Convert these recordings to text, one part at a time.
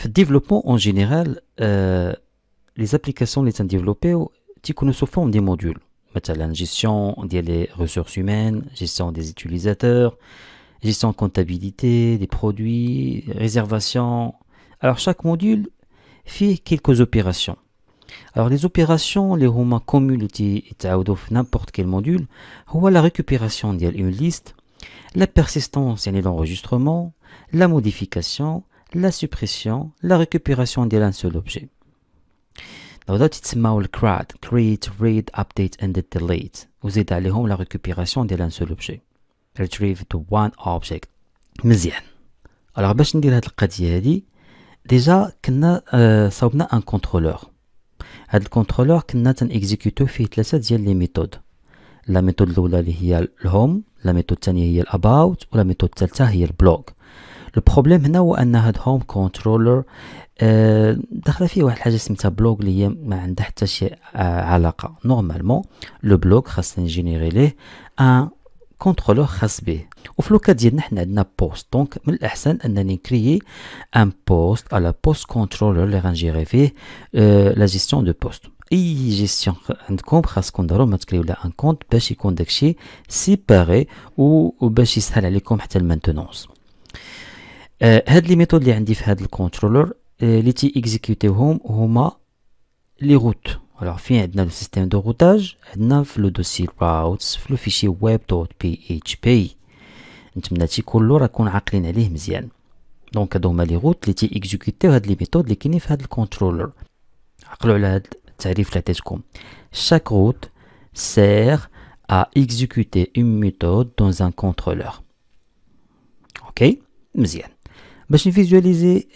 في développement en général les applications les développées تيكونوا sous forme des modules مثلا gestion des ressources humaines, gestion des utilisateurs, gestion comptabilité des produits, réservation. Alors chaque module fait quelques opérations. Alors les opérations les هما communes يتعاودوا في n'importe quel module هو la récupération ديال une liste, la persistance يعني l'enregistrement, la modification, la suppression, la récupération d'un seul objet. هذا تسمى الCRUD create, read, update and delete. وزيد عليهم la récupération d'un seul objet. Retrieve to one object. مزيان. alors باش ندير هاد القضيه هادي ديجا كنا صوبنا ان كونترولور. هاد الكونترولور كنا تنexécuter فيه ثلاثه ديال لي ميثود. لا ميثود الاولى اللي هي الهوم، لا ميثود الثانيه هي الاباوت، ولا ميثود الثالثه هي البلوج. البروبليم هنا هو ان هاد هوم كنترولر داخله فيه واحد الحاجه سميتها بلوك اللي هي ما عندها حتى شي علاقه. نورمالمون لو بلوك خاصنا نجينيري ليه ان كنترولور خاص به. وفي لوكا ديالنا حنا عندنا بوست، دونك من الاحسن انني نكريي ان بوست على بوست كنترولر اللي غنجيري فيه لا جيستيون دو بوست. اي جيستيون عندكم خاصكم ضروري تكريو لها ان كونت باش يكون داكشي سيباري وباش يسهل عليكم حتى المانتونونس. هاد لي ميثود اللي عندي في هاد الكنترولر اللي تي اكزيكوتيوهم هما لي روت. alors فين عندنا لو سيستيم دو روتاج، عندنا في لو دوسي راوتس في لو فيشي web.php. نتمنى كله راكون عاقلين عليه مزيان. دونك هادو هما لي روت اللي تي اكزيكوتيو هاد لي ميثود اللي كاينين في هاد الكنترولر. عقلوا على هاد التعريف اللي عطيتكم. chaque route sert à exécuter une méthode dans un contrôleur. ok مزيان. باش نفيزواليزي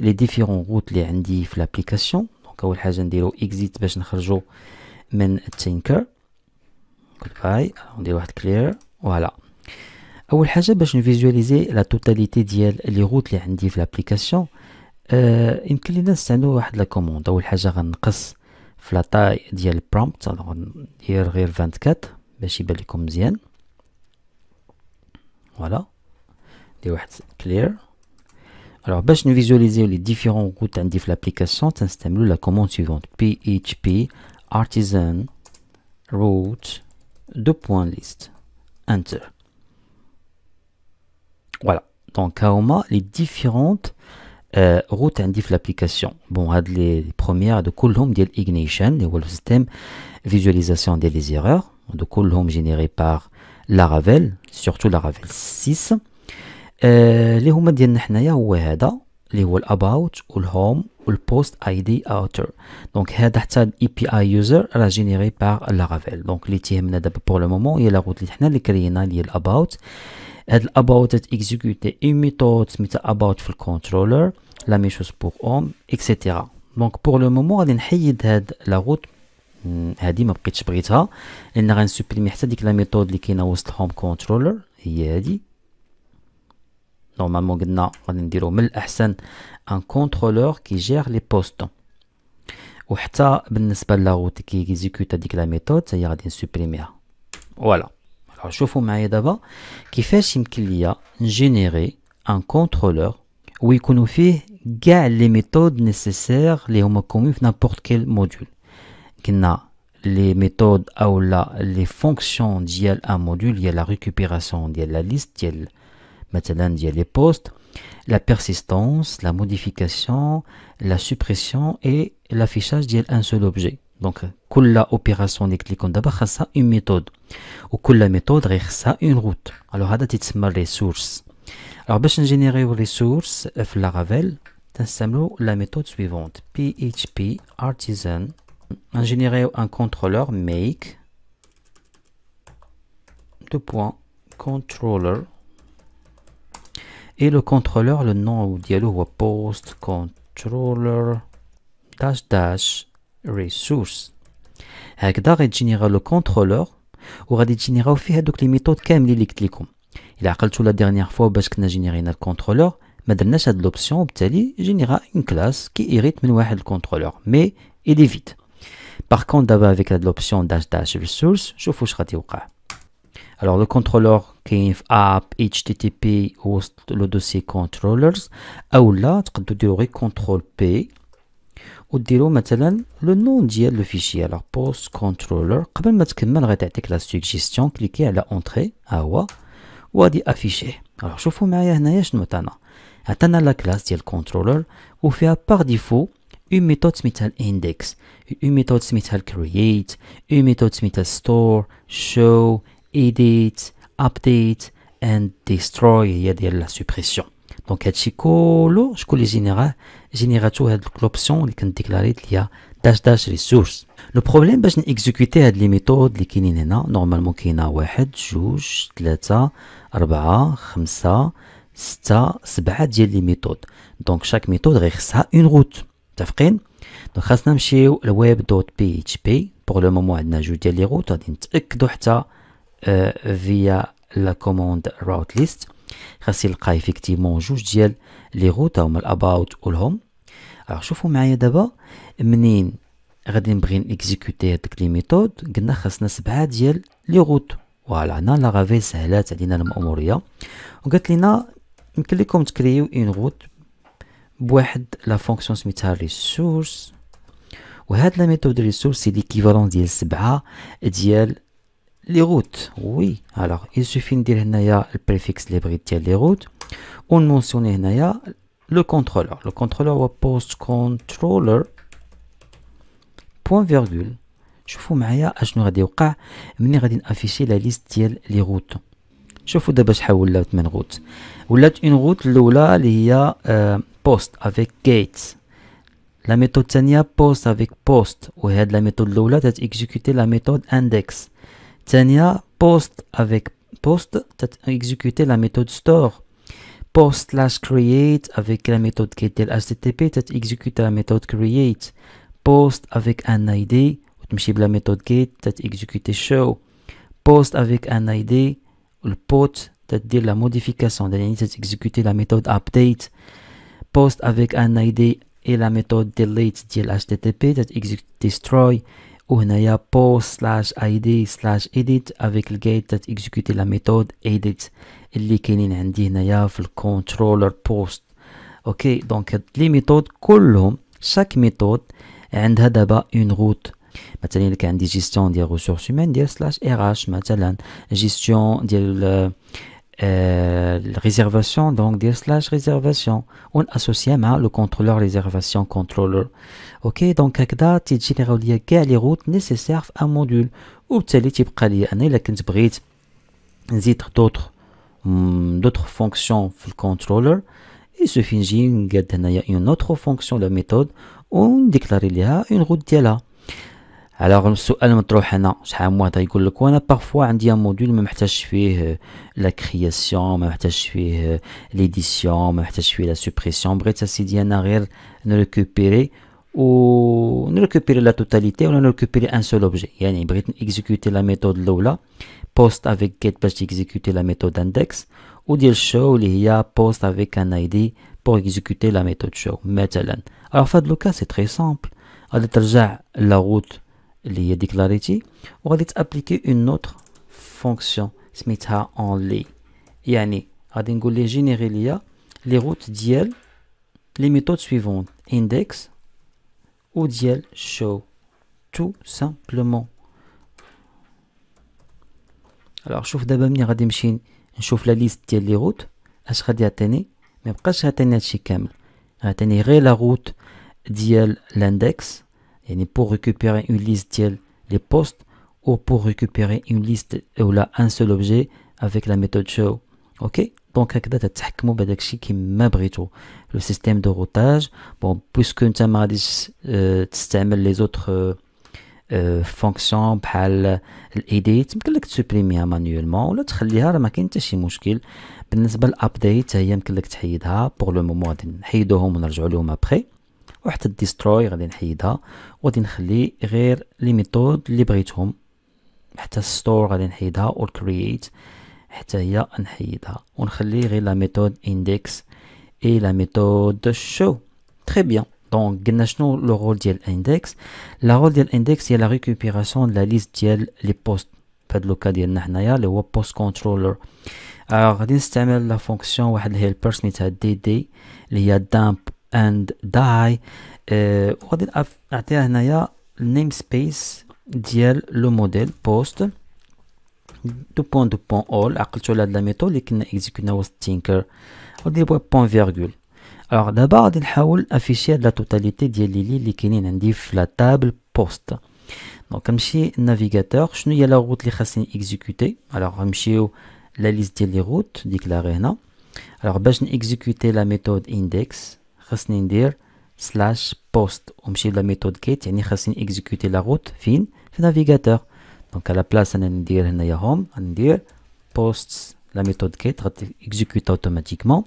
لي ديفيرون روت اللي عندي في لابليكاسيون، دونك اول حاجه نديرو اكزيت باش نخرجوا من التينكر. باي ندير واحد كلير فوالا. اول حاجه باش نفيزواليزي لا توتاليتي ديال لي روت اللي عندي في لابليكاسيون يمكن لينا نستعملوا واحد لا كوموند. اول حاجه غنقص في لا طاي ديال البرومبت، ندير غير 24 باش يبان لكم مزيان. فوالا ندير واحد كلير. alors باش نفيزواليزيو لي ديفيرون روت عندي في لابليكاسيون تنستعملوا لا كوموند سويفونت php artisan root .list enter. voilà donc هما لي ديفيرونت روت عندي في لابليكاسيون. بون هاد لي بروميير هادو كلهم ديال ignition اللي هو السيستيم فيزواليزاسيون ديال لي زيرور، هادو كلهم جينيري بار لارافيل سورتو لارافيل 6. اللي هما ديالنا حنايا هو هذا اللي هو الاباوت والهوم والبوست اي دي اوتر. دونك هذا حتى الاي بي اي يوزر راه جينيري بار لارافيل. دونك اللي تيهمنا دابا بور لو مومون هي لا روت اللي حنا اللي كرينا ديال الاباوت. هاد الاباوت تيكزيكوتي اون ميثود سميتها اباوت في الكنترولر، لا مي شوز بور هوم اكسيتيرا. دونك بور لو مومون غادي نحيد هاد لا روت هادي، ما بقيتش بغيتها لان غنسوبريمي حتى ديك لا ميثود اللي كاينه وسط الهوم كنترولر هي هادي. نورمالمون قلنا غادي نديرو من الاحسن ان كونترولور كي جير لي بوست، وحتى بالنسبه لاغوت كي اكزيكوت هذيك لا ميثود هي غادي نسوبريميها. فوالا شوفوا معايا دابا كيفاش يمكن ليا نجينيري ان كونترولور ويكونوا فيه كاع لي ميثود نيسيسير اللي هما كومون في نابورت كيل موديول. قلنا لي ميثود او لا لي فونكسيون ديال ان موديول هي لا ريكوبيراسيون ديال لا ليست ديال مثلا ديال لي بوست، la persistance, la modification, la suppression et l'affichage ديال un seul objet. donc كل opération اللي قلت لكم دابا خاصها une méthode وكل méthode غير خاصها une route. alors هذا تيتسمى resource. alors باش نجينيريو resource في لارافيل تنستعملو la méthode suivante php artisan. نجينيريو un contrôleur make .controller et le contrôleur le nom ديالو هو post controller dash resource. هكذا غيتجينيرا لو كونترولور وغادي تجينيراو فيه هادوك لي ميثود كاملين اللي قلت لكم. الا عقلتوا لا ديرنيير فوا باش كنا جينيرينا الكونترولور ما درناش هاد لوبسيون، وبالتالي جينيرا اون كلاس كي ايريت من واحد الكونترولور مي الي فيت. باغ كونت دابا افيك هاد لوبسيون dash resource شوفوا واش غادي يوقع. Alors le contrôleur كاين في app http وسط le dossier controllers او لا تقدروا ديروا غير control p وديروا مثلا لو نون ديال لو فيشي. alors post controller قبل ما تكمل غتعطيك لا سوجيستيون كليكي على اونتري ها هو وغادي افيشيه. alors شوفوا معايا هنايا شنو عطانا لا كلاس ديال controller وفيها par défaut une méthode سميتها index, une méthode سميتها create, une méthode سميتها store, show, edit, update and destroy هي ديال لا سوبريسيون. دونك هادشي كله شكون اللي جينيراتو هاد لوبسيون اللي كنديكلاريت اللي هي داش داش ريسورس. لو بروبليم باش نيكزيكوتي هاد لي ميثود اللي كاينين هنا نورمالمون كاينه 1 2 3 4 5 6 7 ديال لي ميثود. دونك شاك ميثود غير خصها اون روت. متفقين؟ دونك خاصنا نمشيو لويب دوت بي اتش بي. بور لو مومون عندنا جوج ديال لي روت غادي نتاكدوا حتى فيا لا كوموند راوت ليست. خاص يلقى ايفيكتيفمون جوج ديال لي روت هما الاباوت والهوم. alors شوفوا معايا دابا منين غادي نبغي نيكزيكوتي هاديك لي ميثود قلنا خاصنا 7 ديال لي روت. فوالا هنا لاغافي سهلات علينا المأموريه وقالت لنا يمكن لكم تكريو اون روت بواحد لا فونكسيون سميتها ريسورس. وهاد لا ميثود ريسورس سي ليكيفالون ديال 7 ديال لي روت. وي alors il suffit ندير هنايا البريفيكس اللي بغيت ديال لي روت ونمونسيوني هنايا لو كونترولور. لو كونترولور هو بوست كونترولر بوين فيرغول. شوفوا معايا اشنو غادي يوقع ملي غادي نافيشي لا ليست ديال لي روت. شوفوا دابا شحال ولات من روت. ولات اون روت الاولى اللي هي بوست افيك جيت. لا ميثود الثانيه بوست افيك بوست وهاد لا ميثود الاولى تاكزيكوتي لا ميثود اندكس. الثانيه بوست افيك بوست تاكزيكوتي لا ميثود ستور. post slash create avec la méthode qui est HTTP تexécute la méthode create. post avec un ID وتمشي بلا méthode get تexécute show. post avec un ID le pot تدير la modification يعني تexécute la méthode update. post avec un ID et la méthode delete ديال HTTP تexécute destroy. وهنايا post slash id slash edit avec الجيت تexécute la méthode edit اللي كاينين عندي هنايا في الكونترولر بوست. اوكي دونك هاد لي ميثود كلهم شاك ميثود عندها دابا اون روت. مثلا الا كان عندي جيستيون ديال ريسورس هيومان ديال سلاش ار اش مثلا جيستيون ديال الريزيرفاسيون دونك ديال سلاش ريزيرفاسيون وناسوسيا مع لو كونترولور ريزيرفاسيون كونترولر. اوكي دونك هكذا تيجينيراو ليا كاع لي روت نيسيسير في ان موديول وبالتالي تيبقى ليا انا الا كنت بغيت نزيد d'autres fonctions في الكنترولر يسوفي نجي نقاد هنايا اون autre فونكسيون لا ميثود ونديكلاري ليها اون روت ديالها. alors السؤال مطروح هنا شحال من واحد يقول لك وانا بارفوا عندي ان موديول ما محتاجش فيه لا كرياسيون ما محتاجش فيه ليديسيون ما محتاجش فيه لا سوبريسيون بغيت اسيدي انا غير نريكوبيري و نريكوبيري لا توتاليتي ولا نريكوبيري ان سول اوبجي. يعني بغيت نيكزيكوتي لا ميثود الاولى post avec get باش تيكزيكوتي لا ميثود index وديال show اللي هي post avec un ID pour exécuter la méthode show مثلا. alors فهاد لو كا سي تري سامبل غادي ترجع لا روت اللي هي ديكلاريتي وغادي تابليكي اون اوتر فونكسيون سميتها only. يعني غادي نقول ليه جينيري ليا لي روت ديال لي ميثود سويفون index و ديال show tout simplement. alors شوف دابا ملي غادي نمشي نشوف لا ليست ديال لي روت اش غادي يعطيني. ما يبقاش يعطيني هادشي كامل يعطيني غير لا روت ديال لاندكس يعني pour récupérer une liste ديال لي بوست ou pour récupérer une liste ولا un seul objet avec la méthode show. اوكي دونك هكذا تتحكموا بهذاك الشيء كيما بغيتو لو سيستيم دو روتاج. بون بويسكو نتا ما غاديش تستعمل لي زوتر فونكسيون بحال الايديت يمكن لك تسوبريميها مانيولمون ولا تخليها راه ما كاين حتى شي مشكل. بالنسبه للابديت هي يمكن لك تحيدها بور لو مومون غادي نحيدوهم ونرجعوا لهم ابري. وحتى الديستروي غادي نحيدها وغادي نخلي غير لي ميثود اللي بغيتهم. حتى الستور غادي نحيدها والكرييت حتى هي نحيدها ونخلي غير لا ميثود اندكس اي لا ميثود شو. تري بيان دونك قلنا شنو لو رول ديال الاندكس. لا رول ديال الاندكس هي لا ريكوبيراسيون لا ليست ديال لي بوست فهاد لوكا ديالنا حنايا اللي هو post controller. غادي نستعمل لا فونكسيون واحد الهيلبر سميتها دي اللي هي dump and die. وغادي نعطيها هنايا النيم سبيس ديال لو موديل post دو بوان اول. عقلتو على هاد لا ميثود اللي كنا اكزيكوتنا وسط تينكر. غادي نبغي بوان فيرغول. الوغ دابا غادي نحاول افيشي هاد لا توتاليتي ديال لي اللي كاينين عندي في لا تابل بوست. دونك كنمشي النافيغاتور. شنو هي لا روت اللي خاصني اكزيكوتي؟ الوغ غنمشيو لا ليست ديال لي روت ديكلاري هنا. الوغ باش نيكزيكوتي لا ميثود اندكس خاصني ندير سلاش بوست ونمشي لا ميثود كيت، يعني خاصني اكزيكوتي لا روت فين؟ في نافيغاتور. دونك على بلاصه انا ندير هنايا هوم غندير بوست لا ميثود كيت غادي اكزيكوت اوتوماتيكمون.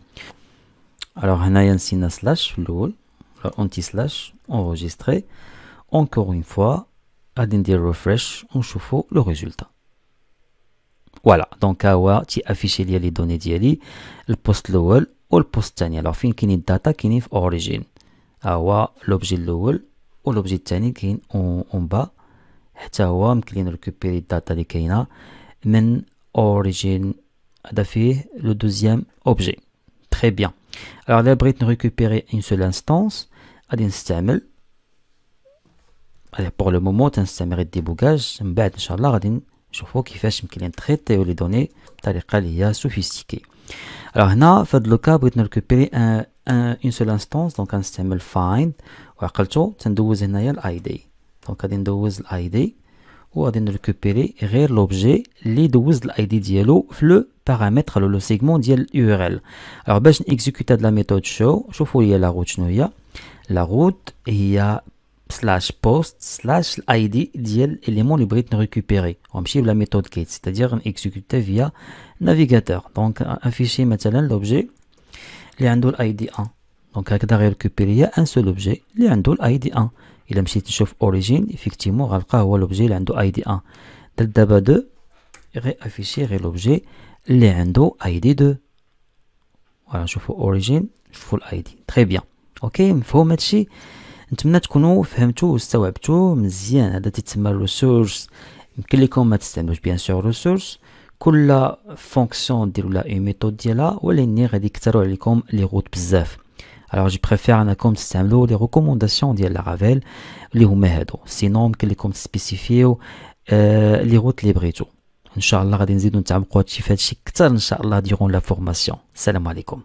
الوغ هنايا نسينا سلاش في الاول، اونتي سلاش انريجستري. اونكور اون فوا غادي ندير ريفريش ونشوفو لو ريزولتا. فوالا دونك ها هو تيافيشي ليا لي دوني ديالي البوست الاول والبوست الثاني. الوغ فين كاينين الداتا؟ كاينين في اوريجين. ها هو لوبجي الاول ولوبجي الثاني كاين اون با، حتى هو ممكن نريكوبيري الداتا اللي كاينه من اوريجين. هذا فيه لو دوزيام اوبجي. تري بيان. الوغ الا بغيت نريكوبيري اون سول انستانس غادي نستعمل بور لو مومون تنستعمل الديبوغاج. من بعد ان شاء الله غادي نشوفو كيفاش يمكن نتريتيو لي دوني بطريقه اللي هي سوفيستيكي. الوغ هنا في هاد لوكا بغيت نريكوبيري اون سول انستانس، دونك غنستعمل فايند. وعقلتو تندوز هنايا الاي دي. دونك غادي ندوز الاي دي وغادي نريكوبيري غير لوبجي اللي دوز الاي دي ديالو في لو بارامتر لو سيغمون ديال يو ار ال. الوغ باش نيكزيكوت هاد لا ميثود شو، شوفوا لي لا روت شنو هي. لا روت هي سلاش بوست سلاش الاي دي ديال الاليمون اللي بغيت نريكوبيري، ونمشي بلا ميثود كيت ستادير نيكزيكوتي فيا نافيغاتور. دونك افيشي مثلا لوبجي اللي عنده الاي دي 1. دونك هكذا غيريكوبيري ان سول اوبجي اللي عنده الاي دي 1. الا مشيت نشوف اوريجين ايفيكتيمون غنلقاه هو لوبجي اللي عنده اي دي 1. دابا 2 غي افيشي غير لوبجي اللي عنده اي دي 2. فوالا نشوفو اوريجين نشوفو الاي دي. تري بيان. اوكي مفهوم هادشي؟ نتمنى تكونوا فهمتوا واستوعبتوا مزيان. هذا تيتسمى الريسورس. يمكن لكم ما تستعملوش بيان سور ريسورس، كل فونكسيون ديروا لها اي ميثود ديالها، ولكن غادي يكثروا عليكم لي روت بزاف. Alors je préfère انكم تستعملوا لي ريكومونداسيون ديال لارافيل اللي هما هادو. سينو يمكن لكم تسبيسيفيو لي روت اللي بغيتو. ان شاء الله غادي نزيدو نتعمقوا هادشي في هادشي اكثر ان شاء الله ديرون لا فورماسيون. السلام عليكم.